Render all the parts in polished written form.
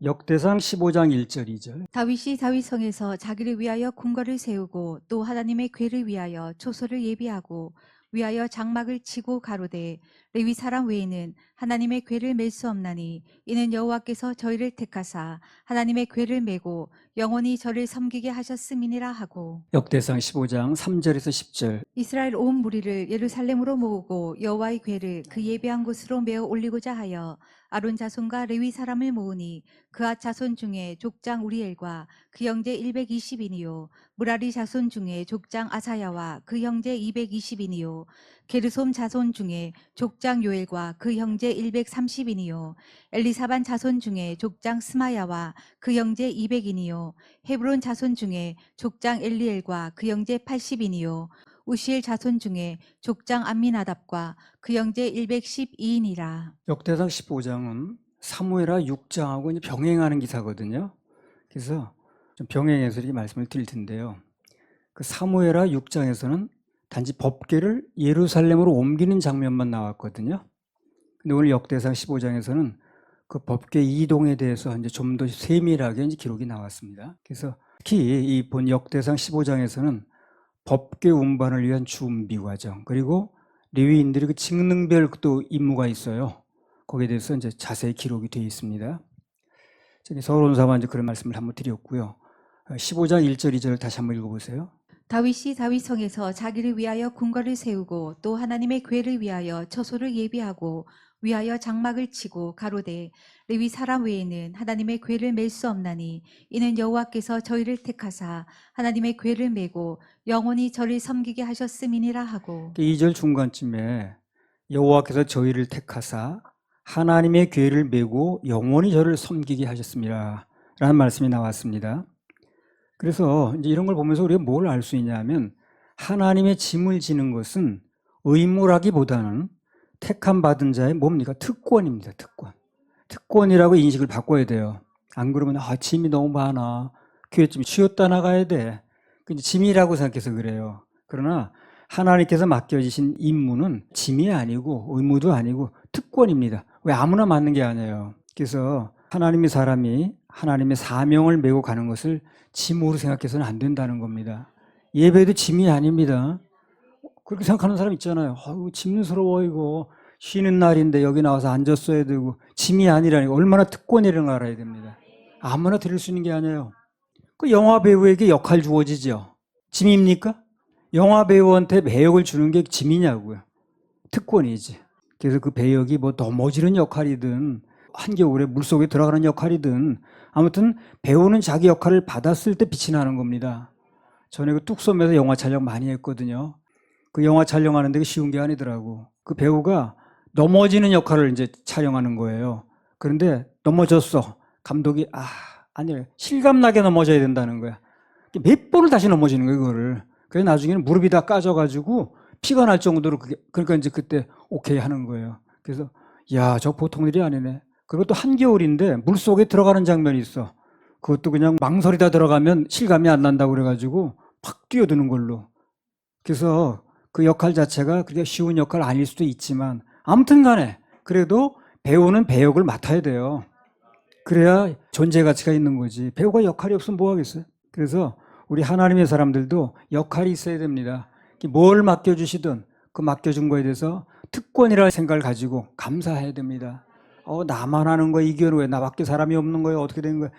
역대상 15장 1절 2절. 다윗이 다윗성에서 자기를 위하여 궁궐을 세우고 또 하나님의 궤를 위하여 초소를 예비하고 위하여 장막을 치고 가로되 레위 사람 외에는 하나님의 궤를 맬 수 없나니 이는 여호와께서 저희를 택하사 하나님의 궤를 메고 영원히 저를 섬기게 하셨음이니라 하고 역대상 15장 3절에서 10절. 이스라엘 온 무리를 예루살렘으로 모으고 여호와의 궤를 그 예비한 곳으로 메어 올리고자 하여 아론 자손과 레위 사람을 모으니 그앗 자손 중에 족장 우리엘과 그 형제 120인이요 무라리 자손 중에 족장 아사야와 그 형제 220인이요 게르솜 자손 중에 족장 요엘과 그 형제 130인이요 엘리사반 자손 중에 족장 스마야와 그 형제 200인이요 헤브론 자손 중에 족장 엘리엘과 그 형제 80인이요 우시엘 자손 중에 족장 암미나답과 그 형제 112인이라. 역대상 15장은 사무엘하 6장하고 이제 병행하는 기사거든요. 그래서 좀 병행해서 이렇게 말씀을 드릴 텐데요. 그 사무엘하 6장에서는 단지 법궤를 예루살렘으로 옮기는 장면만 나왔거든요. 근데 오늘 역대상 15장에서는 그 법궤 이동에 대해서 이제 좀 더 세밀하게 이제 기록이 나왔습니다. 그래서 특히 이 본 역대상 15장에서는 법궤 운반을 위한 준비 과정, 그리고 레위인들이 그 직능별 또 임무가 있어요. 거기에 대해서 이제 자세히 기록이 되어 있습니다. 저기 서론사만 이제 그런 말씀을 한번 드렸고요. 15장 1절 2절 다시 한번 읽어보세요. 다윗이 다윗성에서 자기를 위하여 궁궐을 세우고 또 하나님의 궤를 위하여 처소를 예비하고 위하여 장막을 치고 가로되 레위 사람 외에는 하나님의 궤를 맬 수 없나니 이는 여호와께서 저희를 택하사 하나님의 궤를 메고 영원히 저를 섬기게 하셨음이니라 하고 2절 중간쯤에 여호와께서 저희를 택하사 하나님의 궤를 메고 영원히 저를 섬기게 하셨습니다 라는 말씀이 나왔습니다. 그래서 이제 이런 걸 보면서 우리가 뭘 알 수 있냐면 하나님의 짐을 지는 것은 의무라기보다는 택함 받은 자의 뭡니까? 특권입니다. 특권이라고 인식을 바꿔야 돼요. 안 그러면 짐이 너무 많아. 교회 좀 쉬었다 나가야 돼. 짐이라고 생각해서 그래요. 그러나 하나님께서 맡겨주신 임무는 짐이 아니고 의무도 아니고 특권입니다. 왜 아무나 맡는 게 아니에요. 그래서 하나님의 사람이 하나님의 사명을 메고 가는 것을 짐으로 생각해서는 안 된다는 겁니다. 예배도 짐이 아닙니다. 그렇게 생각하는 사람 있잖아요. 짐스러워 이거. 쉬는 날인데 여기 나와서 앉았어야 되고. 짐이 아니라니까. 얼마나 특권이라는 걸 알아야 됩니다. 아무나 드릴 수 있는 게 아니에요. 그 영화 배우에게 역할 주어지죠. 짐입니까? 영화 배우한테 배역을 주는 게 짐이냐고요. 특권이지. 그래서 그 배역이 뭐 넘어지는 역할이든 한겨울에 물속에 들어가는 역할이든 아무튼 배우는 자기 역할을 받았을 때 빛이 나는 겁니다. 전에 그 뚝섬에서 영화 촬영 많이 했거든요. 그 영화 촬영하는 데 쉬운 게 아니더라고. 그 배우가 넘어지는 역할을 이제 촬영하는 거예요. 그런데 넘어졌어. 감독이 아니래. 실감나게 넘어져야 된다는 거야. 몇 번을 다시 넘어지는 거예요, 그거를. 그래서 나중에는 무릎이 다 까져가지고 피가 날 정도로 그러니까 이제 그때 오케이 하는 거예요. 그래서 저 보통 일이 아니네. 그리고 또 한겨울인데 물속에 들어가는 장면이 있어. 그것도 그냥 망설이다 들어가면 실감이 안 난다고 그래가지고 팍 뛰어드는 걸로. 그래서 그 역할 자체가 그렇게 쉬운 역할 아닐 수도 있지만 아무튼 간에 그래도 배우는 배역을 맡아야 돼요. 그래야 존재 가치가 있는 거지. 배우가 역할이 없으면 뭐 하겠어요? 그래서 우리 하나님의 사람들도 역할이 있어야 됩니다. 뭘 맡겨주시든 그 맡겨준 거에 대해서 특권이라는 생각을 가지고 감사해야 됩니다. 나만 하는 거야. 이게 왜 나밖에 사람이 없는 거예요? 어떻게 된 거야?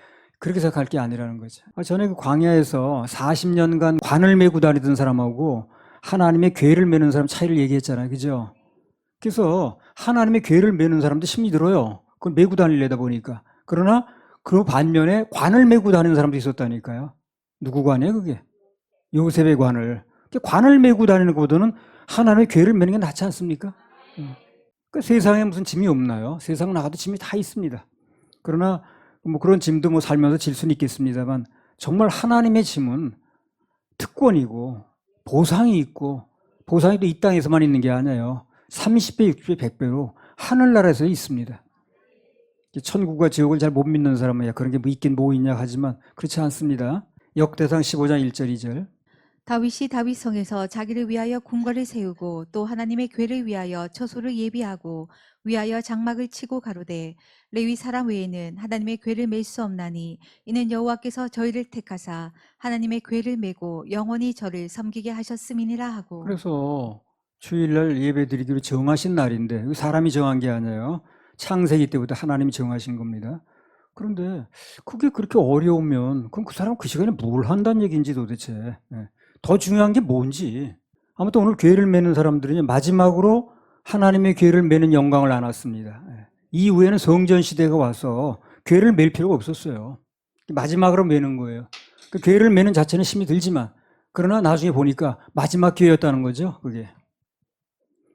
그렇게 생각할 게 아니라는 거죠. 전에 그 광야에서 40년간 관을 메고 다니던 사람하고 하나님의 궤를 메는 사람 차이를 얘기했잖아요. 그죠? 그래서 하나님의 궤를 메는 사람도 힘이 들어요. 그걸 메고 다니려다 보니까. 그러나 그 반면에 관을 메고 다니는 사람도 있었다니까요. 누구 관이에요, 그게? 요셉의 관을. 관을 메고 다니는 것보다는 하나님의 궤를 메는 게 낫지 않습니까? 그 세상에 무슨 짐이 없나요? 세상 나가도 짐이 다 있습니다. 그러나 뭐 그런 짐도 뭐 살면서 질 수는 있겠습니다만 정말 하나님의 짐은 특권이고 보상이 있고 보상이 또 이 땅에서만 있는 게 아니에요. 30배, 60배, 100배로 하늘나라에서 있습니다. 천국과 지옥을 잘 못 믿는 사람은 그런 게 뭐 있긴 뭐 있냐 하지만 그렇지 않습니다. 역대상 15장 1절 2절. 다윗이 다윗성에서 자기를 위하여 궁궐을 세우고 또 하나님의 궤를 위하여 처소를 예비하고 위하여 장막을 치고 가로되 레위 사람 외에는 하나님의 궤를 맬 수 없나니 이는 여호와께서 저희를 택하사 하나님의 궤를 메고 영원히 저를 섬기게 하셨음이니라 하고. 그래서 주일날 예배드리기로 정하신 날인데 사람이 정한 게 아니에요. 창세기 때부터 하나님이 정하신 겁니다. 그런데 그게 그렇게 어려우면 그럼 그 사람 그 시간에 뭘 한다는 얘기인지 도대체. 더 중요한 게 뭔지. 아무튼 오늘 궤를 매는 사람들은 마지막으로 하나님의 궤를 매는 영광을 안았습니다. 이후에는 성전 시대가 와서 궤를 맬 필요가 없었어요. 마지막으로 매는 거예요. 그 궤를 매는 자체는 힘이 들지만 그러나 나중에 보니까 마지막 기회였다는 거죠, 그게.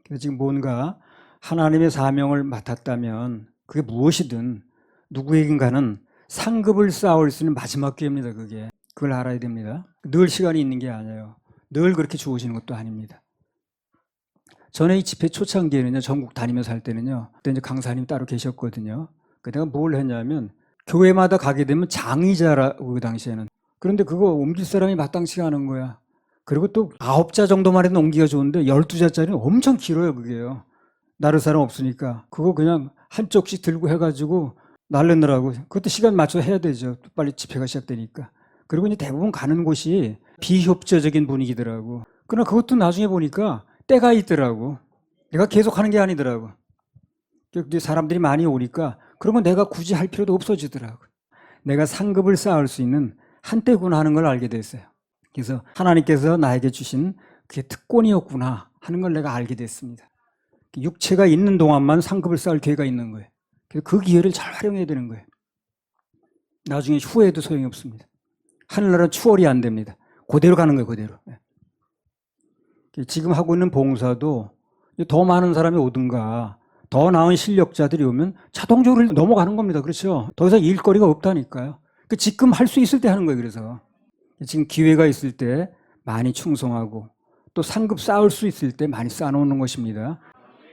그래서 지금 뭔가 하나님의 사명을 맡았다면 그게 무엇이든 누구에겐가는 상급을 쌓을 수 있는 마지막 기회입니다, 그게. 그걸 알아야 됩니다. 늘 시간이 있는 게 아니에요. 늘 그렇게 주어지는 것도 아닙니다. 전에 이 집회 초창기에는요, 전국 다니면서 할 때는요, 그때 이제 강사님이 따로 계셨거든요. 내가 뭘 했냐면, 교회마다 가게 되면 장의자라고, 그 당시에는. 그런데 그거 옮길 사람이 마땅치가 않은 거야. 그리고 또 9자 정도만 해도 옮기가 좋은데 12자짜리는 엄청 길어요, 그게요. 나를 사람 없으니까. 그거 그냥 한쪽씩 들고 해가지고 날르느라고. 그것도 시간 맞춰 해야 되죠. 빨리 집회가 시작되니까. 그리고 이제 대부분 가는 곳이 비협조적인 분위기더라고. 그러나 그것도 나중에 보니까 때가 있더라고. 내가 계속 하는 게 아니더라고. 사람들이 많이 오니까 그러면 내가 굳이 할 필요도 없어지더라고. 내가 상급을 쌓을 수 있는 한때구나 하는 걸 알게 됐어요. 그래서 하나님께서 나에게 주신 그게 특권이었구나 하는 걸 내가 알게 됐습니다. 육체가 있는 동안만 상급을 쌓을 기회가 있는 거예요. 그래서 그 기회를 잘 활용해야 되는 거예요. 나중에 후회해도 소용이 없습니다. 하늘나라는 추월이 안 됩니다. 그대로 가는 거예요, 그대로. 지금 하고 있는 봉사도 더 많은 사람이 오든가 더 나은 실력자들이 오면 자동적으로 넘어가는 겁니다. 그렇죠? 더 이상 일거리가 없다니까요. 지금 할 수 있을 때 하는 거예요. 그래서 지금 기회가 있을 때 많이 충성하고 또 상급 쌓을 수 있을 때 많이 쌓아놓는 것입니다.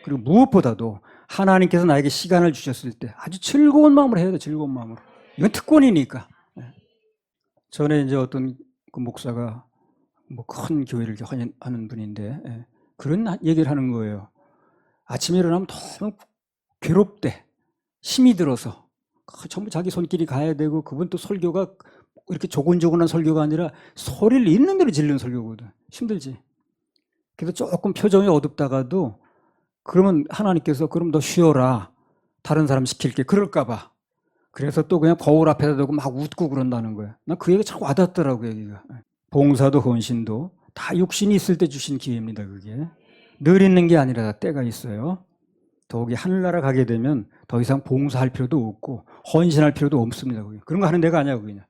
그리고 무엇보다도 하나님께서 나에게 시간을 주셨을 때 아주 즐거운 마음으로 해야 돼요. 즐거운 마음으로. 이건 특권이니까. 전에 이제 어떤 그 목사가 뭐 큰 교회를 하는 분인데 그런 얘기를 하는 거예요. 아침에 일어나면 너무 괴롭대. 힘이 들어서 전부 자기 손길이 가야 되고 그분 또 설교가 이렇게 조곤조곤한 설교가 아니라 소리를 있는 대로 지르는 설교거든. 힘들지. 그래서 조금 표정이 어둡다가도 그러면 하나님께서 그럼 너 쉬어라. 다른 사람 시킬게. 그럴까 봐. 그래서 또 그냥 거울 앞에다 두고 막 웃고 그런다는 거야. 난 그 얘기가 참 와닿더라고, 얘기가. 봉사도 헌신도 다 육신이 있을 때 주신 기회입니다, 그게. 늘 있는 게 아니라 때가 있어요. 더욱이 하늘나라 가게 되면 더 이상 봉사할 필요도 없고 헌신할 필요도 없습니다, 그게. 그런 거 하는 데가 아니야, 그냥.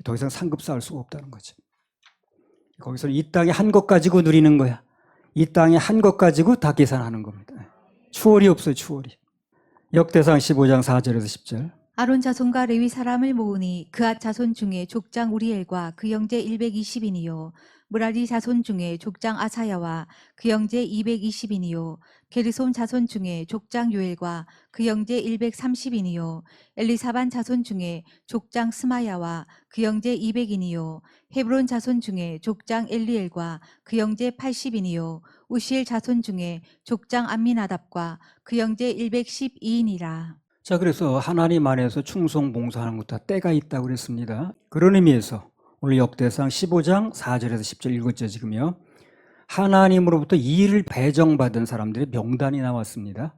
더 이상 상급 쌓을 수가 없다는 거지. 거기서 이 땅에 한 것 가지고 누리는 거야. 이 땅에 한 것 가지고 다 계산하는 겁니다. 추월이 없어요, 추월이. 역대상 15장 4절에서 10절. 아론 자손과 레위 사람을 모으니 그앗 자손 중에 족장 우리엘과 그 형제 120인이요 무라리 자손 중에 족장 아사야와 그 형제 220인이요 게르솜 자손 중에 족장 요엘과 그 형제 130인이요 엘리사반 자손 중에 족장 스마야와 그 형제 200인이요 헤브론 자손 중에 족장 엘리엘과 그 형제 80인이요 우시엘 자손 중에 족장 암미나답과 그 형제 112인이라. 자, 그래서 하나님 안에서 충성 봉사하는 것도 다 때가 있다고 그랬습니다. 그런 의미에서 오늘 역대상 15장 4절에서 10절 읽었죠, 지금요. 하나님으로부터 일을 배정받은 사람들의 명단이 나왔습니다.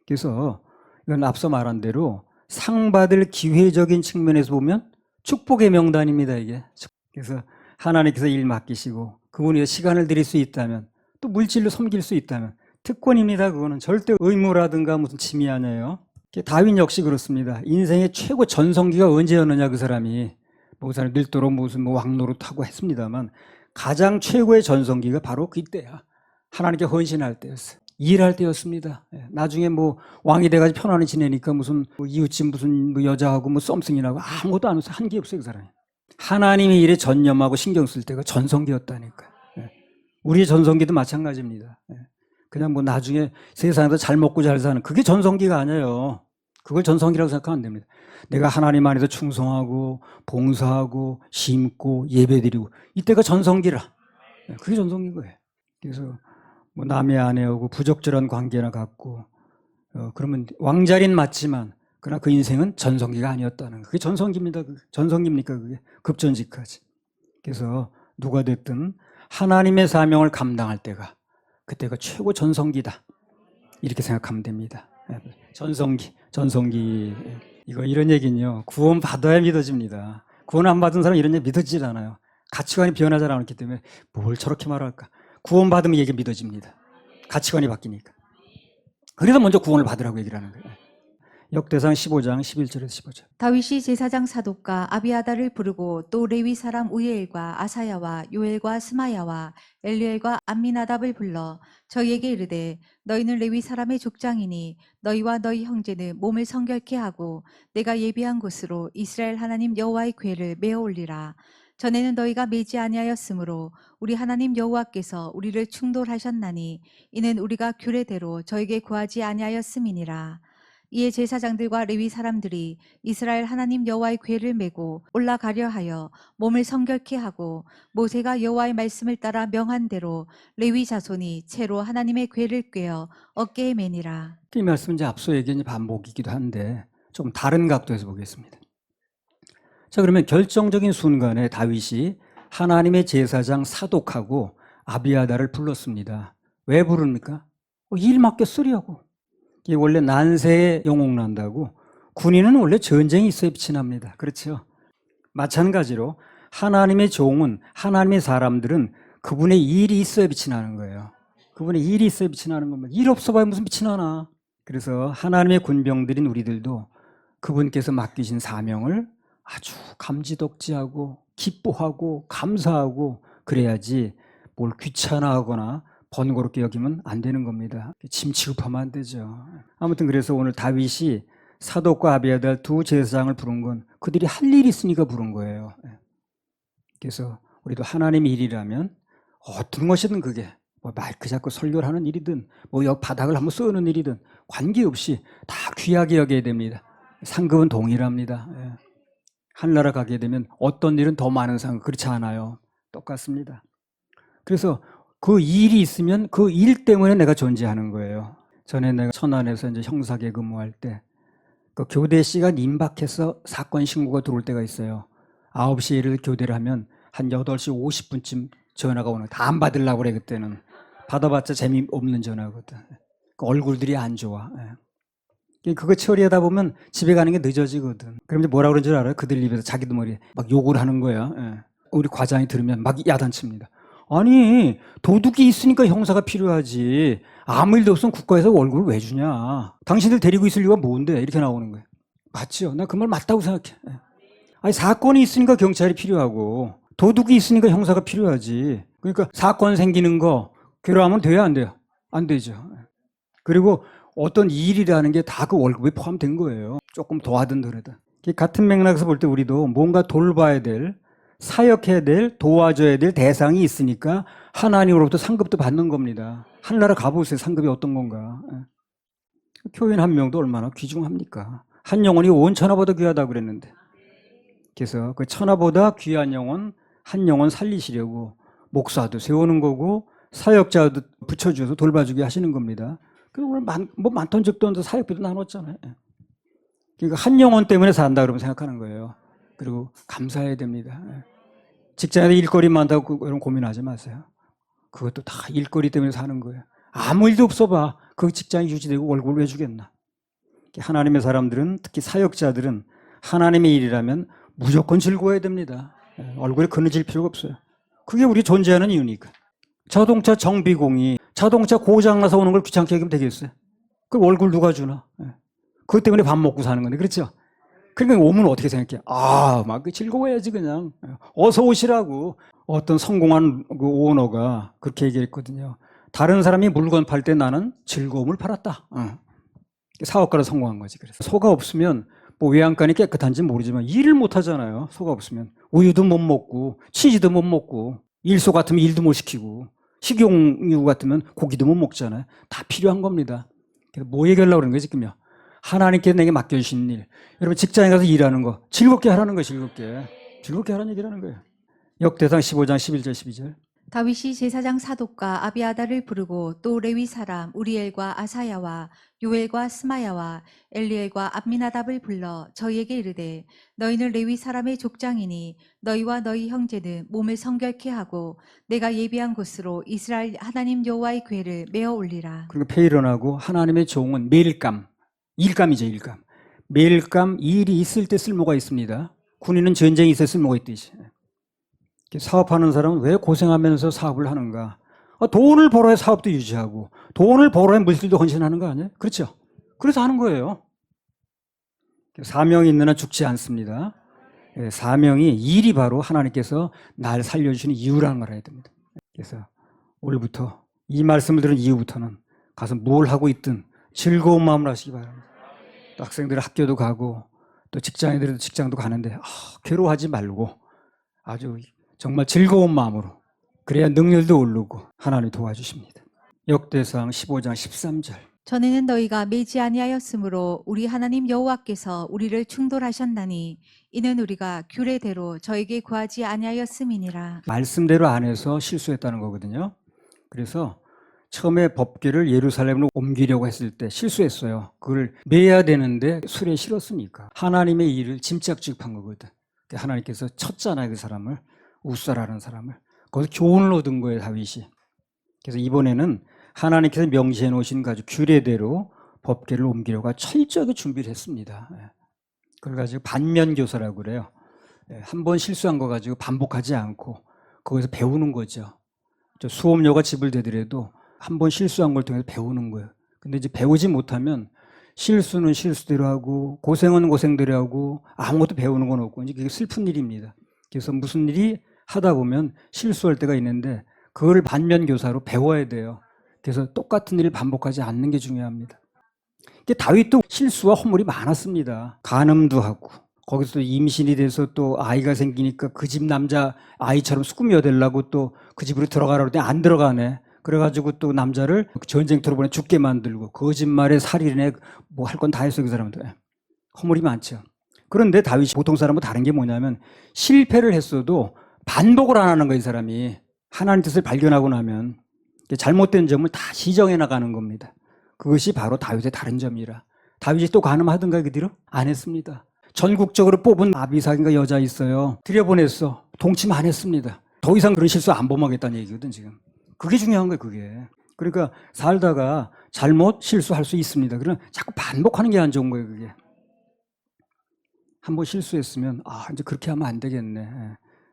그래서 이건 앞서 말한 대로 상 받을 기회적인 측면에서 보면 축복의 명단입니다, 이게. 그래서 하나님께서 일 맡기시고 그분이 시간을 드릴 수 있다면 또 물질로 섬길 수 있다면 특권입니다. 그거는 절대 의무라든가 무슨 짐이 아니에요. 다윈 역시 그렇습니다. 인생의 최고 전성기가 언제였느냐, 그 사람이. 그 사람이 늙도록 무슨 왕노릇하고 했습니다만 가장 최고의 전성기가 바로 그때야. 하나님께 헌신할 때였어요. 일할 때였습니다. 나중에 뭐 왕이 돼가지고 편안히 지내니까 무슨 뭐 이웃집 무슨 뭐 여자하고 뭐 썸씽이라고 아무것도 안 했어요. 한 게 없어요, 그 사람이. 하나님의 일에 전념하고 신경 쓸 때가 전성기였다니까요. 우리의 전성기도 마찬가지입니다. 그냥 뭐 나중에 세상에서 잘 먹고 잘 사는 그게 전성기가 아니에요. 그걸 전성기라고 생각하면 안 됩니다. 내가 하나님 안에서 충성하고 봉사하고 심고 예배드리고 이때가 전성기라. 그게 전성기인 거예요. 그래서 뭐 남의 아내하고 부적절한 관계나 갖고 그러면 왕자리는 맞지만 그러나 그 인생은 전성기가 아니었다는 거. 그게 전성기입니다. 전성기입니까? 그게 급전직하지. 그래서 누가 됐든 하나님의 사명을 감당할 때가 그때가 최고 전성기다. 이렇게 생각하면 됩니다. 전성기. 이거 이런 얘기는요. 구원 받아야 믿어집니다. 구원 안 받은 사람 이런 얘기 믿어지질 않아요. 가치관이 변하지 않았기 때문에 뭘 저렇게 말할까. 구원 받으면 얘기 믿어집니다. 가치관이 바뀌니까. 그래서 먼저 구원을 받으라고 얘기를 하는 거예요. 역대상 15장 11절에서 15절. 다윗이 제사장 사독과 아비아다를 부르고 또 레위 사람 우이엘과 아사야와 요엘과 스마야와 엘리엘과 암미나답을 불러 저희에게 이르되 너희는 레위 사람의 족장이니 너희와 너희 형제는 몸을 성결케 하고 내가 예비한 곳으로 이스라엘 하나님 여호와의 궤를 메어 올리라. 전에는 너희가 매지 아니하였으므로 우리 하나님 여호와께서 우리를 충돌하셨나니 이는 우리가 규례대로 저에게 구하지 아니하였음이니라. 이에 제사장들과 레위 사람들이 이스라엘 하나님 여호와의 궤를 메고 올라가려 하여 몸을 성결케 하고 모세가 여호와의 말씀을 따라 명한 대로 레위 자손이 채로 하나님의 궤를 꿰어 어깨에 매니라. 이 말씀은 이제 앞서 얘기한 반복이기도 한데 좀 다른 각도에서 보겠습니다. 자, 그러면 결정적인 순간에 다윗이 하나님의 제사장 사독하고 아비아다를 불렀습니다. 왜 부릅니까? 일 맡겨 쓰려고. 이게 원래 난세에 영웅난다고 군인은 원래 전쟁이 있어야 빛이 납니다. 그렇죠? 마찬가지로 하나님의 종은 하나님의 사람들은 그분의 일이 있어야 빛이 나는 거예요. 그분의 일이 있어야 빛이 나는 겁니다. 일 없어봐야 무슨 빛이 나나. 그래서 하나님의 군병들인 우리들도 그분께서 맡기신 사명을 아주 감지덕지하고 기뻐하고 감사하고 그래야지 뭘 귀찮아하거나 번거롭게 여기면 안 되는 겁니다. 짐 취급하면 안 되죠. 아무튼 그래서 오늘 다윗이 사독과 아비아달 두 제사장을 부른 건 그들이 할 일이 있으니까 부른 거예요. 그래서 우리도 하나님의 일이라면 어떤 것이든 그게 뭐 마이크 잡고 설교를 하는 일이든 뭐 여기 바닥을 한번 쓰는 일이든 관계없이 다 귀하게 여겨야 됩니다. 상급은 동일합니다. 하늘나라 가게 되면 어떤 일은 더 많은 상급, 그렇지 않아요. 똑같습니다. 그래서 그 일이 있으면 그 일 때문에 내가 존재하는 거예요. 전에 내가 천안에서 이제 형사계 근무할 때 그 교대 시간 임박해서 사건 신고가 들어올 때가 있어요. 9시에 예를 들어 교대를 하면 한 8시 50분쯤 전화가 오는, 다 안 받으려고 그래. 그때는 받아봤자 재미없는 전화거든. 그 얼굴들이 안 좋아. 그거 처리하다 보면 집에 가는 게 늦어지거든. 그럼 이제 뭐라 그런 줄 알아요? 그들 입에서 자기도 머리에 막 욕을 하는 거야. 우리 과장이 들으면 막 야단칩니다. 아니, 도둑이 있으니까 형사가 필요하지. 아무 일도 없으면 국가에서 월급을 왜 주냐. 당신들 데리고 있을 이유가 뭔데. 이렇게 나오는 거예요. 맞죠? 나 그 말 맞다고 생각해. 아니, 사건이 있으니까 경찰이 필요하고 도둑이 있으니까 형사가 필요하지. 그러니까 사건 생기는 거 괴로워하면 돼요, 안 돼요? 안 되죠. 그리고 어떤 일이라는 게 다 그 월급에 포함된 거예요. 조금 더 하든 덜하든. 같은 맥락에서 볼 때 우리도 뭔가 돌봐야 될, 사역해야 될, 도와줘야 될 대상이 있으니까 하나님으로부터 상급도 받는 겁니다. 하늘나라 가보세요. 상급이 어떤 건가. 교인 한 명도 얼마나 귀중합니까? 한 영혼이 온 천하보다 귀하다고 그랬는데. 그래서 그 천하보다 귀한 영혼, 한 영혼 살리시려고 목사도 세우는 거고 사역자도 붙여줘서 돌봐주게 하시는 겁니다. 그리고 뭐 많던 적도 없는데 사역비도 나눴잖아요. 그러니까 한 영혼 때문에 산다 그러면 생각하는 거예요. 그리고 감사해야 됩니다. 직장에서 일거리 많다고 여러분 고민하지 마세요. 그것도 다 일거리 때문에 사는 거예요. 아무 일도 없어봐. 그 직장이 유지되고 월급을 왜 주겠나. 하나님의 사람들은, 특히 사역자들은 하나님의 일이라면 무조건 즐거워야 됩니다. 얼굴에 그늘질 필요가 없어요. 그게 우리 존재하는 이유니까. 자동차 정비공이 자동차 고장나서 오는 걸 귀찮게 여기면 되겠어요? 그 월급을 누가 주나? 그것 때문에 밥 먹고 사는 건데, 그렇죠? 그러니까 오면 어떻게 생각해? 막 즐거워야지 그냥. 어서 오시라고. 어떤 성공한 그 오너가 그렇게 얘기했거든요. 다른 사람이 물건 팔 때 나는 즐거움을 팔았다. 사업가로 성공한 거지. 그래서 소가 없으면 뭐 외양간이 깨끗한지 모르지만 일을 못 하잖아요. 소가 없으면 우유도 못 먹고 치즈도 못 먹고 일소 같으면 일도 못 시키고 식용유 같으면 고기도 못 먹잖아요. 다 필요한 겁니다. 그래서 뭐 얘기하려고 그러는 거지 지금요? 하나님께서 내게 맡겨주신 일. 여러분 직장에 가서 일하는 거 즐겁게 하라는 거예요. 즐겁게 하라는 얘기라는 거예요. 역대상 15장 11절 12절. 다윗이 제사장 사독과 아비아다를 부르고 또 레위 사람 우리엘과 아사야와 요엘과 스마야와 엘리엘과 암미나답을 불러 저희에게 이르되 너희는 레위 사람의 족장이니 너희와 너희 형제는 몸을 성결케 하고 내가 예비한 곳으로 이스라엘 하나님 여호와의 궤를 메어 올리라. 그러니까 페이런하고 하나님의 종은 매일감, 일감이죠, 일감. 매일감 일이 있을 때 쓸모가 있습니다. 군인은 전쟁이 있을 때 쓸모가 있듯이. 사업하는 사람은 왜 고생하면서 사업을 하는가? 돈을 벌어야 사업도 유지하고 돈을 벌어야 물질도 헌신하는 거 아니에요? 그렇죠? 그래서 하는 거예요. 사명이 있는 한 죽지 않습니다. 사명이 일이 바로 하나님께서 날 살려주시는 이유라는 걸 알아야 됩니다. 그래서 오늘부터 이 말씀을 들은 이후부터는 가서 뭘 하고 있든 즐거운 마음으로 하시기 바랍니다. 또 학생들은 학교도 가고 또 직장인들은 직장도 가는데 괴로워하지 말고 아주 정말 즐거운 마음으로 그래야 능률도 오르고 하나님이 도와주십니다. 역대상 15장 13절. 전에는 너희가 매지 아니하였으므로 우리 하나님 여호와께서 우리를 충돌하셨나니 이는 우리가 규례대로 저에게 구하지 아니하였음이니라. 말씀대로 안 해서 실수했다는 거거든요. 그래서 처음에 법궤를 예루살렘으로 옮기려고 했을 때 실수했어요. 그걸 매야 되는데 술에 실었으니까 하나님의 일을 짐짝짓한 거거든. 하나님께서 쳤잖아요. 그 사람을, 우사라는 사람을. 거기서 교훈을 얻은 거예요, 다윗이. 그래서 이번에는 하나님께서 명시해 놓으신 가지고 규례대로 법궤를 옮기려고 철저하게 준비를 했습니다. 그걸 가지고 반면교사라고 그래요. 한 번 실수한 거 가지고 반복하지 않고 거기서 배우는 거죠. 수업료가 지불되더라도 한 번 실수한 걸 통해서 배우는 거예요. 근데 이제 배우지 못하면 실수는 실수대로 하고 고생은 고생대로 하고 아무것도 배우는 건 없고 이제 그게 슬픈 일입니다. 그래서 무슨 일이 하다 보면 실수할 때가 있는데 그걸 반면교사로 배워야 돼요. 그래서 똑같은 일을 반복하지 않는 게 중요합니다. 다윗도 실수와 허물이 많았습니다. 간음도 하고 거기서 또 임신이 돼서 또 아이가 생기니까 그 집 남자 아이처럼 꾸며 되려고 또 그 집으로 들어가라고 했더니 안 들어가네. 그래가지고 또 남자를 전쟁터로 보내 죽게 만들고 거짓말에 살인에 뭐 할 건 다 했어요. 그 사람들. 허물이 많죠. 그런데 다윗이 보통 사람과 다른 게 뭐냐면 실패를 했어도 반복을 안 하는 거예요. 이 사람이. 하나님 뜻을 발견하고 나면 잘못된 점을 다 시정해 나가는 겁니다. 그것이 바로 다윗의 다른 점이라. 다윗이 또 간음하던가 그 뒤로? 안 했습니다. 전국적으로 뽑은 아비삭인가 여자 있어요. 들여보냈어. 동침 안 했습니다. 더 이상 그런 실수 안 범하겠다는 얘기거든 지금. 그게 중요한 거예요. 그게. 그러니까 살다가 잘못 실수할 수 있습니다. 그럼 자꾸 반복하는 게 안 좋은 거예요. 그게. 한번 실수했으면 이제 그렇게 하면 안 되겠네.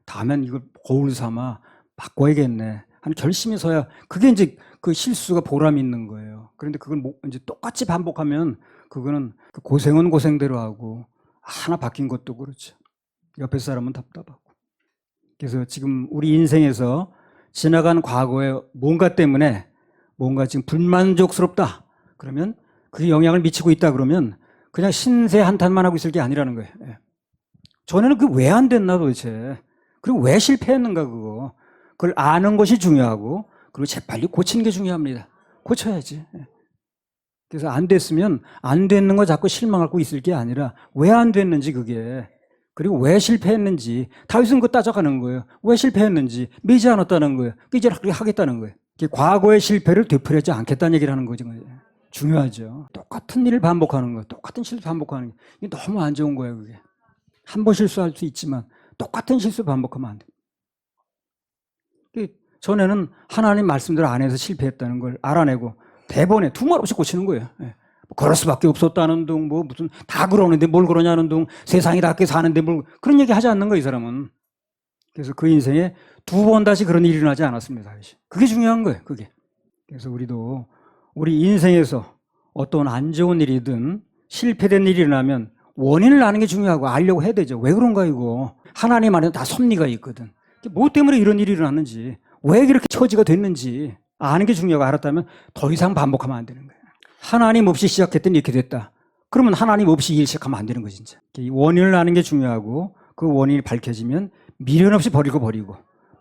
다음엔 이걸 거울 삼아 바꿔야겠네 하는 결심이 서야 그게 이제 그 실수가 보람이 있는 거예요. 그런데 그걸 이제 똑같이 반복하면 그거는 고생은 고생대로 하고 하나 바뀐 것도 그렇죠. 옆에 사람은 답답하고. 그래서 지금 우리 인생에서 지나간 과거에 뭔가 때문에 뭔가 지금 불만족스럽다. 그러면 그게 영향을 미치고 있다 그러면 그냥 신세 한탄만 하고 있을 게 아니라는 거예요. 전에는 그 왜 안 됐나 도대체. 그리고 왜 실패했는가 그거. 그걸 아는 것이 중요하고 그리고 재빨리 고치는 게 중요합니다. 고쳐야지. 그래서 안 됐으면 안 됐는 거 자꾸 실망하고 있을 게 아니라 왜 안 됐는지 그게. 그리고 왜 실패했는지 다윗은 그거 따져가는 거예요. 왜 실패했는지 매지 않았다는 거예요. 이제 그렇게 하겠다는 거예요. 과거의 실패를 되풀이하지 않겠다는 얘기를 하는 거죠. 중요하죠. 똑같은 일을 반복하는 거, 똑같은 실수 반복하는 게 이게 너무 안 좋은 거예요. 그게 한 번 실수할 수 있지만 똑같은 실수 반복하면 안 돼. 전에는 하나님 말씀대로 안 해서 실패했다는 걸 알아내고 대본에 두말 없이 고치는 거예요. 그럴 수밖에 없었다는 둥, 뭐 무슨 다 그러는데 뭘 그러냐는 둥, 세상이 다 그렇게 사는데 뭘 그런 얘기 하지 않는 거예요, 이 사람은. 그래서 그 인생에 두 번 다시 그런 일이 일어나지 않았습니다. 그게 중요한 거예요, 그게. 그래서 우리도 우리 인생에서 어떤 안 좋은 일이든 실패된 일이 일어나면 원인을 아는 게 중요하고 알려고 해야 되죠. 왜 그런가 이거. 하나님 안에는 다 섭리가 있거든. 뭐 때문에 이런 일이 일어났는지, 왜 그렇게 처지가 됐는지 아는 게 중요하고 알았다면 더 이상 반복하면 안 되는 거예요. 하나님 없이 시작했더니 이렇게 됐다. 그러면 하나님 없이 일 시작하면 안 되는 거 진짜. 원인을 아는 게 중요하고 그 원인이 밝혀지면 미련 없이 버리고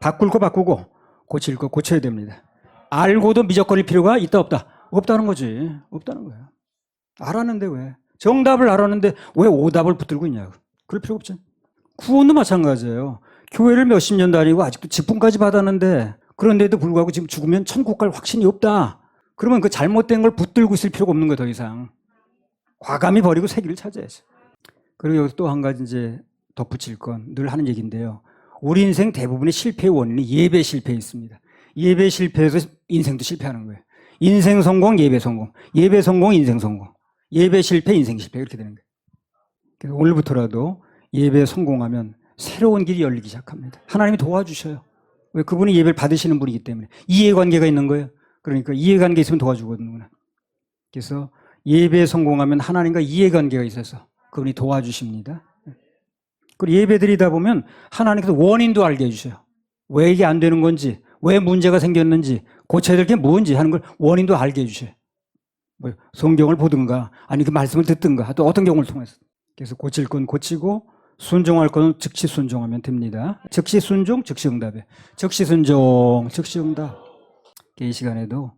바꿀 거 바꾸고 고칠 거 고쳐야 됩니다. 알고도 미적거릴 필요가 있다 없다? 없다는 거지. 없다는 거예요. 알았는데 왜? 정답을 알았는데 왜 오답을 붙들고 있냐고. 그럴 필요 없죠. 구원도 마찬가지예요. 교회를 몇십 년 다니고 아직도 직분까지 받았는데 그런데도 불구하고 지금 죽으면 천국 갈 확신이 없다. 그러면 그 잘못된 걸 붙들고 있을 필요가 없는 거예요, 더 이상. 과감히 버리고 새 길을 찾아야죠. 그리고 여기서 또 한 가지 이제 덧붙일 건 늘 하는 얘기인데요. 우리 인생 대부분의 실패의 원인이 예배 실패에 있습니다. 예배 실패에서 인생도 실패하는 거예요. 인생 성공, 예배 성공. 예배 성공, 인생 성공. 예배 실패, 인생 실패. 이렇게 되는 거예요. 그래서 오늘부터라도 예배 성공하면 새로운 길이 열리기 시작합니다. 하나님이 도와주셔요. 왜? 그분이 예배를 받으시는 분이기 때문에. 이해관계가 있는 거예요. 그러니까 이해관계 있으면 도와주거든요. 그래서 예배에 성공하면 하나님과 이해관계가 있어서 그분이 도와주십니다. 그리고 예배 드리다 보면 하나님께서 원인도 알게 해주셔요. 왜 이게 안 되는 건지, 왜 문제가 생겼는지, 고쳐야 될 게 뭔지 하는 걸 원인도 알게 해주셔요. 뭐 성경을 보든가, 아니 그 말씀을 듣든가, 또 어떤 경우를 통해서. 그래서 고칠 건 고치고, 순종할 건 즉시 순종하면 됩니다. 즉시 순종, 즉시 응답에. 즉시 순종, 즉시 응답. 이 시간에도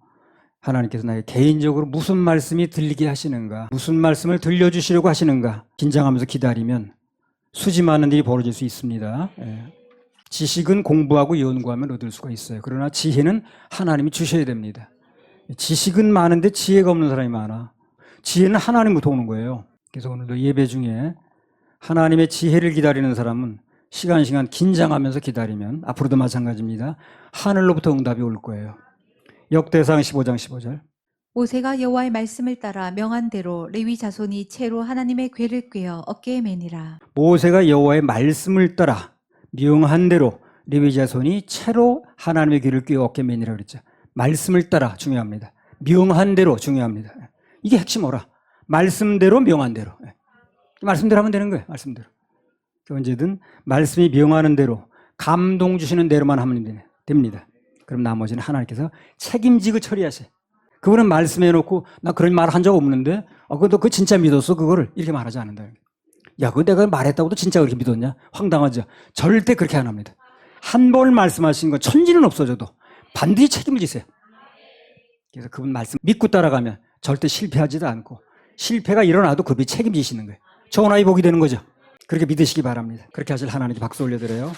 하나님께서 나에게 개인적으로 무슨 말씀이 들리게 하시는가, 무슨 말씀을 들려주시려고 하시는가 긴장하면서 기다리면 수지 많은 일이 벌어질 수 있습니다. 지식은 공부하고 연구하면 얻을 수가 있어요. 그러나 지혜는 하나님이 주셔야 됩니다. 지식은 많은데 지혜가 없는 사람이 많아. 지혜는 하나님부터 오는 거예요. 그래서 오늘도 예배 중에 하나님의 지혜를 기다리는 사람은 시간 긴장하면서 기다리면 앞으로도 마찬가지입니다. 하늘로부터 응답이 올 거예요. 역대상 15장 15절. 모세가 여호와의 말씀을 따라 명한 대로 레위 자손이 채로 하나님의 궤를 꿰어 어깨에 매니라. 모세가 여호와의 말씀을 따라 명한 대로 레위 자손이 채로 하나님의 귀를 꿰어 어깨에 매니라 그랬죠. 말씀을 따라 중요합니다. 명한 대로 중요합니다. 이게 핵심어라. 말씀대로 명한 대로. 말씀대로 하면 되는 거예요. 말씀대로. 언제든 말씀이 명하는 대로 감동 주시는 대로만 하면 됩니다. 그럼 나머지는 하나님께서 책임지고 처리하세요. 그분은 말씀해놓고 나 그런 말 한 적 없는데 그거 진짜 믿었어 그거를 이렇게 말하지 않는다. 야 그거 내가 말했다고도 진짜 그렇게 믿었냐? 황당하죠. 절대 그렇게 안 합니다. 한 번 말씀하신 건 천지는 없어져도 반드시 책임을 지세요. 그래서 그분 말씀 믿고 따라가면 절대 실패하지도 않고 실패가 일어나도 그분이 책임지시는 거예요. 좋은 아이 복이 되는 거죠. 그렇게 믿으시기 바랍니다. 그렇게 하실 하나님께 박수 올려드려요.